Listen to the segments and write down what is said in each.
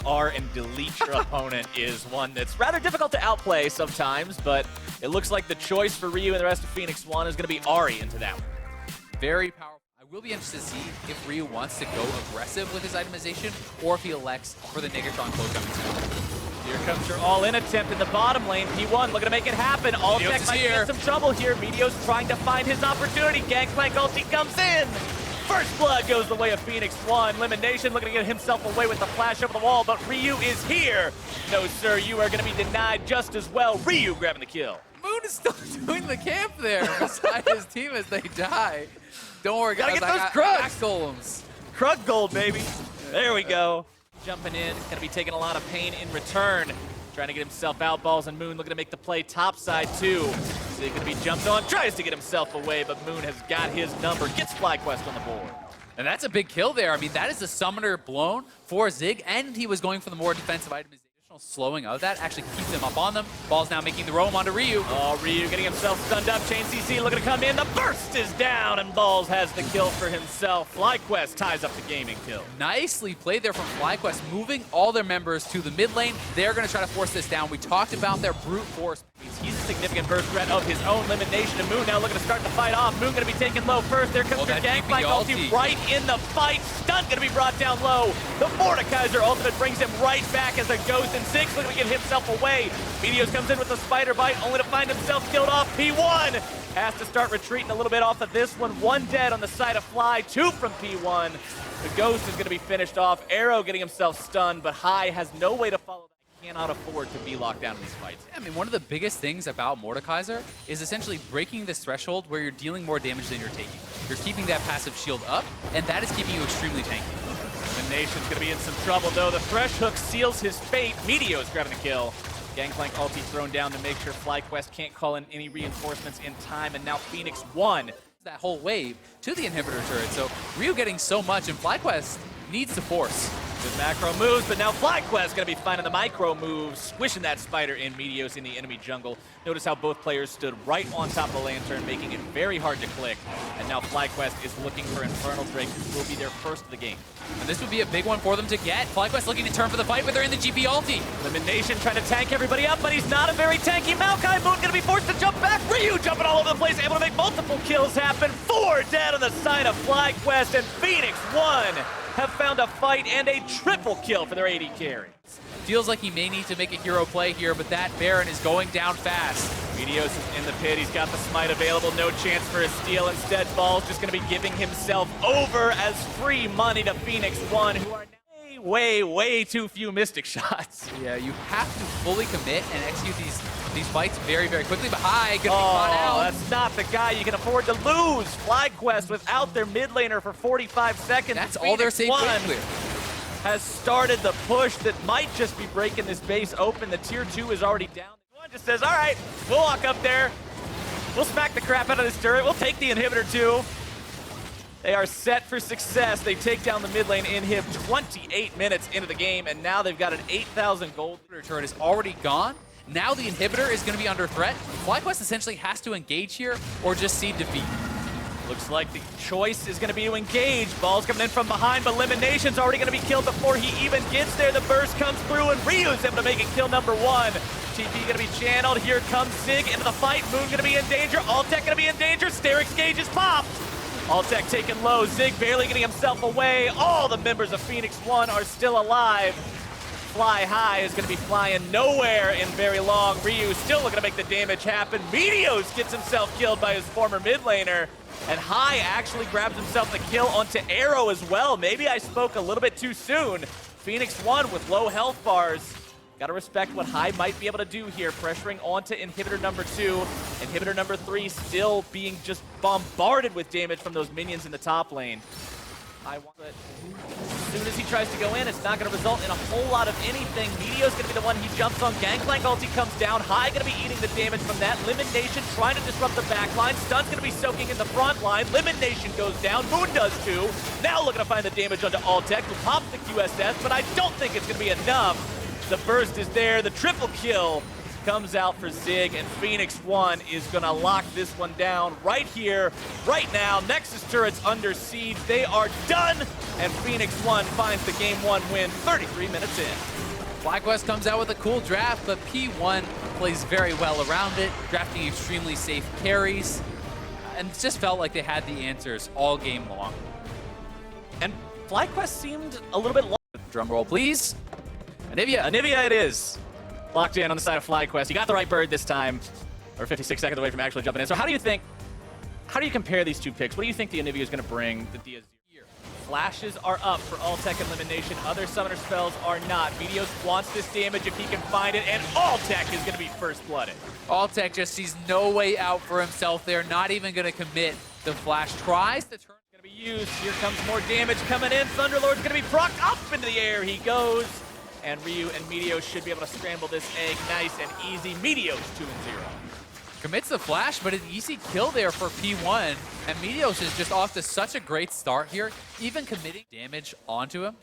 R and delete your opponent is one that's rather difficult to outplay sometimes, but it looks like the choice for Ryu and the rest of Phoenix 1 is going to be Ahri into that one. Very powerful. I will be interested to see if Ryu wants to go aggressive with his itemization or if he elects for the Negatron close out. Here comes your all-in attempt in the bottom lane. P1 looking to make it happen. Alltech might get some trouble here. Meteos trying to find his opportunity. Gangplank ulti comes in. First blood goes the way of Phoenix 1. Elimination looking to get himself away with the flash over the wall, but Ryu is here. No, sir, you are going to be denied just as well. Ryu grabbing the kill. Moon is still doing the camp there beside his team as they die. Don't worry, guys. Gotta get those Krugs. Golems. Krug gold, baby. There we go. Jumping in, going to be taking a lot of pain in return. Trying to get himself out. Balls and Moon looking to make the play topside too. Zig going to be jumped on, tries to get himself away, but Moon has got his number, gets FlyQuest on the board. And that's a big kill there. I mean, that is a summoner blown for Zig, and he was going for the more defensive itemization. Slowing of that actually keeps him up on them. Ball's now making the roam onto Ryu. Oh, Ryu getting himself stunned up. Chain CC looking to come in. The burst is down, and Balls has the kill for himself. FlyQuest ties up the gaming kill. Nicely played there from FlyQuest, moving all their members to the mid lane. They're going to try to force this down. We talked about their brute force. He's a significant burst threat of his own. Elimination, and Moon now looking to start the fight off. Moon going to be taken low first. There comes your Gangplank ulti right in the fight. Stun going to be brought down low. The Mordekaiser ultimate brings him right back as a Ghost, and Zig's looking to get himself away. Meteos comes in with a spider bite, only to find himself killed off. P1 has to start retreating a little bit off of this one. One dead on the side of Fly, two from P1. The Ghost is going to be finished off. Arrow getting himself stunned, but High has no way to follow that. Cannot afford to be locked down in these fights. I mean, one of the biggest things about Mordekaiser is essentially breaking this threshold where you're dealing more damage than you're taking. You're keeping that passive shield up, and that is keeping you extremely tanky. Elimination's going to be in some trouble, though. The Thresh Hook seals his fate. Meteos grabbing the kill. Gangplank ulti thrown down to make sure FlyQuest can't call in any reinforcements in time, and now Phoenix 1. That whole wave to the inhibitor turret, so Ryu getting so much, and FlyQuest needs to force. Good macro moves, but now FlyQuest going to be finding the micro moves, squishing that spider in Meteos in the enemy jungle. Notice how both players stood right on top of the Lantern, making it very hard to click. And now FlyQuest is looking for Infernal Drake, who will be their first of the game. And this would be a big one for them to get. FlyQuest looking to turn for the fight, but they're in the GP ulti. Elimination trying to tank everybody up, but he's not a very tanky Maokai. Moon going to be forced to jump back. Ryu jumping all over the place, able to make multiple kills happen. 4 dead on the side of FlyQuest, and Phoenix 1 have found a fight and a triple kill for their AD carry. Feels like he may need to make a hero play here, but that Baron is going down fast. Meteos is in the pit. He's got the smite available. No chance for a steal. Instead, Ball's just going to be giving himself over as free money to Phoenix 1, who are now way too few Mystic shots. Yeah, you have to fully commit and execute these fights very quickly, but High gonna be caught out. That's not the guy you can afford to lose. FlyQuest without their mid laner for 45 seconds. That's all they're saying. Has started the push that might just be breaking this base open. The tier 2 is already down. One just says, all right, we'll walk up there. We'll smack the crap out of this turret. We'll take the inhibitor too. They are set for success. They take down the mid lane inhib 28 minutes into the game, and now they've got an 8,000 gold. Turret is already gone. Now the inhibitor is going to be under threat. FlyQuest essentially has to engage here or just cede defeat. Looks like the choice is going to be to engage. Ball's coming in from behind, but Elimination's already going to be killed before he even gets there. The burst comes through, and Ryu's able to make it kill number 1. TP going to be channeled. Here comes Zig into the fight. Moon going to be in danger. Alltech going to be in danger. Sterix Gauge is popped. Alltech taken low. Zig barely getting himself away. All the members of Phoenix 1 are still alive. Fly High is going to be flying nowhere in very long. Ryu still looking to make the damage happen. Meteos gets himself killed by his former mid laner. And High actually grabs himself the kill onto Arrow as well. Maybe I spoke a little bit too soon. Phoenix 1 with low health bars. Got to respect what High might be able to do here, pressuring onto inhibitor number 2. Inhibitor number 3 still being just bombarded with damage from those minions in the top lane. I want it. As soon as he tries to go in, it's not going to result in a whole lot of anything. Meteo's going to be the one he jumps on. Gangplank ulti comes down. High going to be eating the damage from that. Elimination trying to disrupt the back line. Stun's going to be soaking in the front line. Elimination goes down. Moon does too. Now looking to find the damage onto Alltech, who pops the QSS, but I don't think it's going to be enough. The burst is there. The triple kill comes out for Zig, and Phoenix 1 is gonna lock this one down right here, right now. Nexus turrets under siege, they are done, and Phoenix 1 finds the game 1 win 33 minutes in. FlyQuest comes out with a cool draft, but P1 plays very well around it, drafting extremely safe carries, and it just felt like they had the answers all game long. And FlyQuest seemed a little bit lost. Drum roll, please. Anivia it is. Locked in on the side of FlyQuest. He got the right bird this time, or 56 seconds away from actually jumping in. So how do you compare these two picks? What do you think the Anivia is going to bring that Diaz here? Flashes are up for All-Tech elimination. Other summoner spells are not. Meteos wants this damage if he can find it, and All-Tech is going to be first blooded. All-Tech just sees no way out for himself there, not even going to commit. The flash tries to turn. Going to be used. Here comes more damage coming in. Thunderlord's going to be procced up into the air. He goes. And Ryu and Meteos should be able to scramble this egg nice and easy. Meteos 2-0. Commits the flash, but an easy kill there for P1. And Meteos is just off to such a great start here, even committing damage onto him.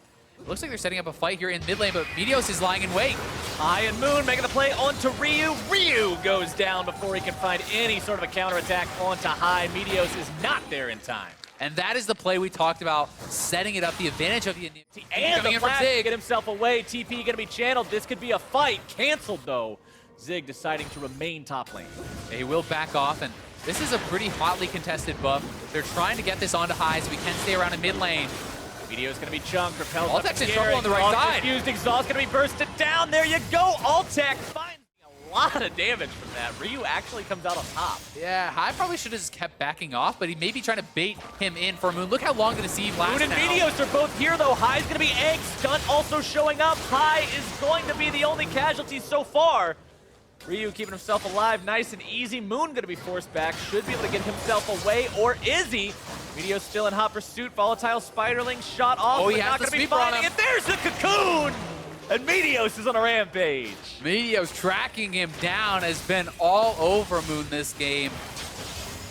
Looks like they're setting up a fight here in mid lane, but Meteos is lying in wait. High and Moon making the play onto Ryu. Ryu goes down before he can find any sort of a counterattack onto High. Meteos is not there in time. And that is the play we talked about, setting it up, the advantage of the and the flash to get himself away. TP going to be channeled. This could be a fight. Canceled, though. Zig deciding to remain top lane. He will back off, and this is a pretty hotly contested buff. They're trying to get this onto High so we can stay around in mid lane. Meteo's going to be chunked. Repelled. All-Tech's in trouble on the right side. Used. Exhaust going to be bursted down. There you go. All-Tech finds a lot of damage from that. Ryu actually comes out on top. Yeah, High probably should have just kept backing off, but he may be trying to bait him in for Moon. Look how long the siege lasts Moon and now. Meteos are both here, though. High's going to be egg. Stunt also showing up. High is going to be the only casualty so far. Ryu keeping himself alive nice and easy. Moon going to be forced back. Should be able to get himself away, or is he? Meteos still in hot pursuit. Volatile Spiderling shot off. Oh, he but has not the going to be sweeper on finding him. it. There's the cocoon! And Meteos is on a rampage. Meteos tracking him down, has been all over Moon this game.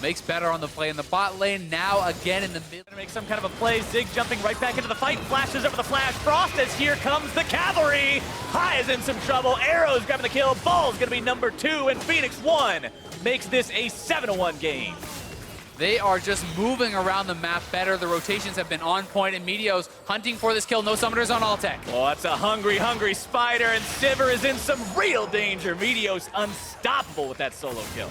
Makes better on the play in the bot lane. Now again in the mid. Gonna make some kind of a play. Zig jumping right back into the fight. Flashes over the flash. Frost as here comes the cavalry. High is in some trouble. Arrow's grabbing the kill. Ball's gonna be number 2, and Phoenix 1 makes this a 7-1 game. They are just moving around the map better. The rotations have been on point, and Meteos hunting for this kill. No summoners on All-Tech. Oh, that's a hungry, hungry spider, and Sivir is in some real danger. Meteos unstoppable with that solo kill.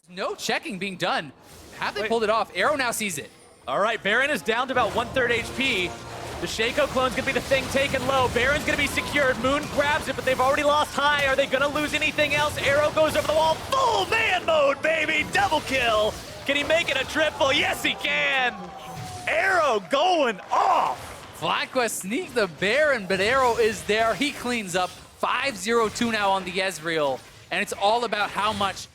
No checking being done. Have they pulled it off? Arrow now sees it. All right, Baron is down to about 1/3 HP. The Shaco clone's gonna be the thing taken low. Baron's gonna be secured. Moon grabs it, but they've already lost High. Are they gonna lose anything else? Arrow goes over the wall. Full man mode, baby! Double kill! Can he make it a triple? Yes, he can! Arrow going off! FlyQuest sneak the Baron, but Arrow is there. He cleans up. 5-0-2 now on the Ezreal, and it's all about how much.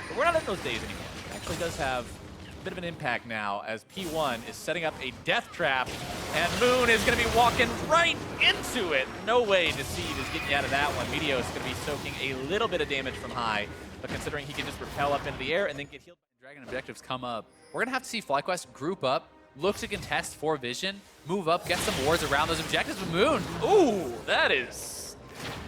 But we're not in those days anymore. It actually does have a bit of an impact now as P1 is setting up a death trap, and Moon is going to be walking right into it. No way Deceive is getting you out of that one. Meteos is going to be soaking a little bit of damage from High, but considering he can just repel up into the air and then get healed. Dragon objectives come up. We're going to have to see FlyQuest group up, look to contest for vision, move up, get some wards around those objectives with Moon. Ooh, that is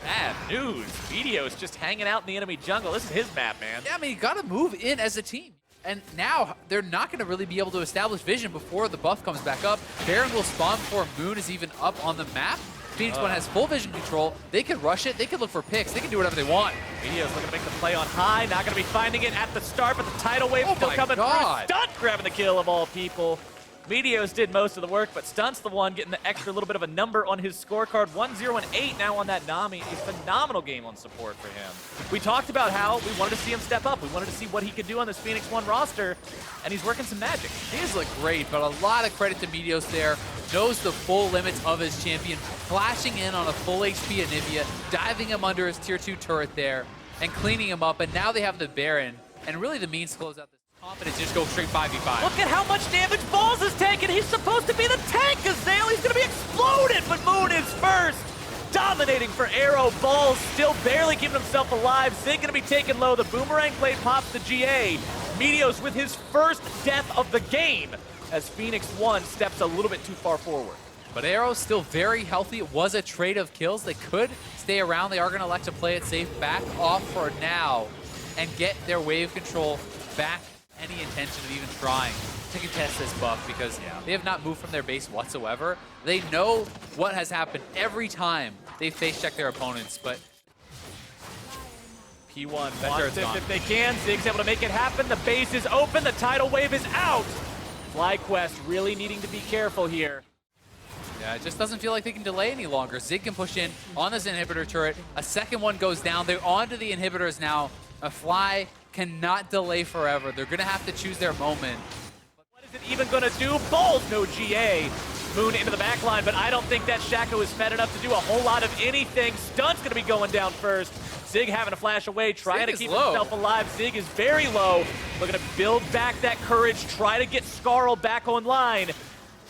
bad news. Meteos just hanging out in the enemy jungle. This is his map, man. Yeah, I mean, you got to move in as a team. And now they're not going to really be able to establish vision before the buff comes back up. Baron will spawn before Moon is even up on the map. Phoenix 1 has full vision control. They could rush it. They could look for picks. They can do whatever they want. Meteos looking to make the play on High. Not going to be finding it at the start, but the tidal wave still coming through. Stunt grabbing the kill of all people. Meteos did most of the work, but Stunt's the one getting the extra little bit of a number on his scorecard. 1-0-8 now on that Nami. A phenomenal game on support for him. We talked about how we wanted to see him step up. We wanted to see what he could do on this Phoenix 1 roster, and he's working some magic. He has looked great, but a lot of credit to Meteos there. Knows the full limits of his champion, flashing in on a full HP Anivia, diving him under his tier 2 turret there, and cleaning him up. And now they have the Baron, and really the means to close out this confidence, just go straight 5v5. Look at how much damage Balls has taken. He's supposed to be the tank, Gazale. He's going to be exploded, but Moon is first. Dominating for Arrow. Balls still barely keeping himself alive. Zig going to be taken low. The Boomerang blade pops the GA. Meteos with his first death of the game as Phoenix 1 steps a little bit too far forward. But Arrow's still very healthy. It was a trade of kills. They could stay around. They are going to elect to play it safe. Back off for now and get their wave control back. Any intention of even trying to contest this buff because they have not moved from their base whatsoever. They know what has happened every time they face check their opponents, but P1 wants this if they can. Zig's able to make it happen. The base is open. The tidal wave is out. FlyQuest really needing to be careful here. Yeah, it just doesn't feel like they can delay any longer. Zig can push in on this inhibitor turret. A second one goes down. They're on to the inhibitors now. A Fly cannot delay forever. They're going to have to choose their moment. What is it even going to do? Balls, no GA. Moon into the back line, but I don't think that Shaco is fed enough to do a whole lot of anything. Stun's going to be going down first. Zig having to flash away, trying to keep himself alive. Zig is very low. Looking to build back that courage, try to get Scarl back online.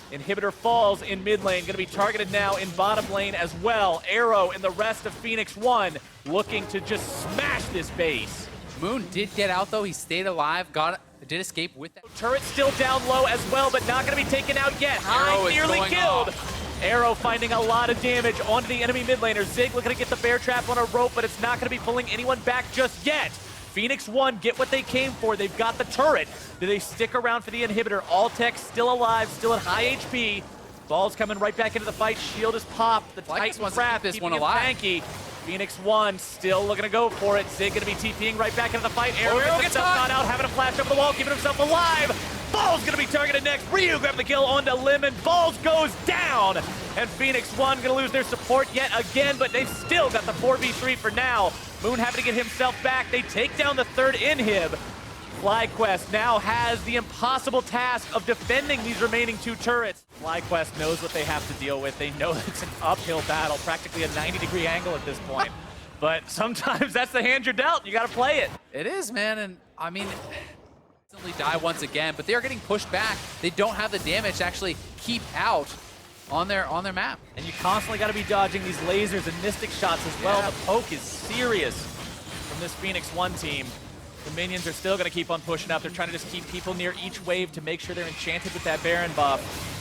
Inhibitor falls in mid lane, going to be targeted now in bottom lane as well. Arrow and the rest of Phoenix 1 looking to just smash this base. Moon did get out though, he stayed alive, did escape with that. Turret still down low as well, but not going to be taken out yet. High nearly killed. Arrow finding a lot of damage onto the enemy mid laner. Zig looking to get the bear trap on a rope, but it's not going to be pulling anyone back just yet. Phoenix 1 get what they came for. They've got the turret. Do they stick around for the inhibitor? Alltech still alive, still at high HP. Ball's coming right back into the fight. Shield is popped. The Titan trap this keeping one him alive. tanky. Phoenix 1 still looking to go for it. Zig going to be TPing right back into the fight. Arrow gets himself caught out, having a flash over the wall, keeping himself alive. Ball's going to be targeted next. Ryu grabbing the kill onto Lemon. Balls goes down. And Phoenix 1 going to lose their support yet again, but they've still got the 4v3 for now. Moon having to get himself back. They take down the third inhib. FlyQuest now has the impossible task of defending these remaining two turrets. FlyQuest knows what they have to deal with. They know it's an uphill battle, practically a 90-degree angle at this point. But sometimes that's the hand you're dealt. You got to play it. It is, man, and I mean, instantly die once again, but they are getting pushed back. They don't have the damage to actually keep out on their map. And you constantly got to be dodging these lasers and mystic shots as well. Yeah. The poke is serious from this Phoenix 1 team. The minions are still going to keep on pushing up. They're trying to just keep people near each wave to make sure they're enchanted with that Baron buff.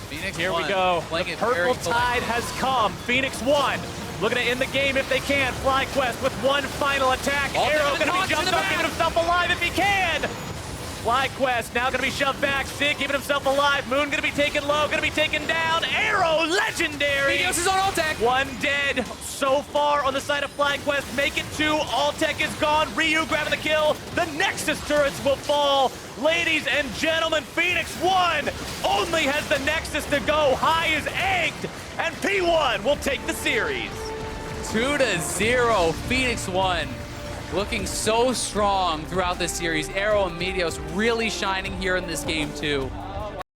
Phoenix Here 1, we go. The purple very tide has come. Phoenix 1 looking to end the game if they can. FlyQuest with one final attack. Arrow going to be jumped up, keeping himself alive if he can. FlyQuest now going to be shoved back. Zig keeping himself alive. Moon going to be taken low, going to be taken down. Arrow, legendary. EnVyUs is on Alltech. One dead so far on the side of FlyQuest. Make it two. Alltech is gone. Ryu grabbing the kill. The Nexus turrets will fall. Ladies and gentlemen, Phoenix 1 only has the Nexus to go. High is egged, and P1 will take the series. 2-0, Phoenix 1. Looking so strong throughout this series. Arrow and Meteos really shining here in this game too.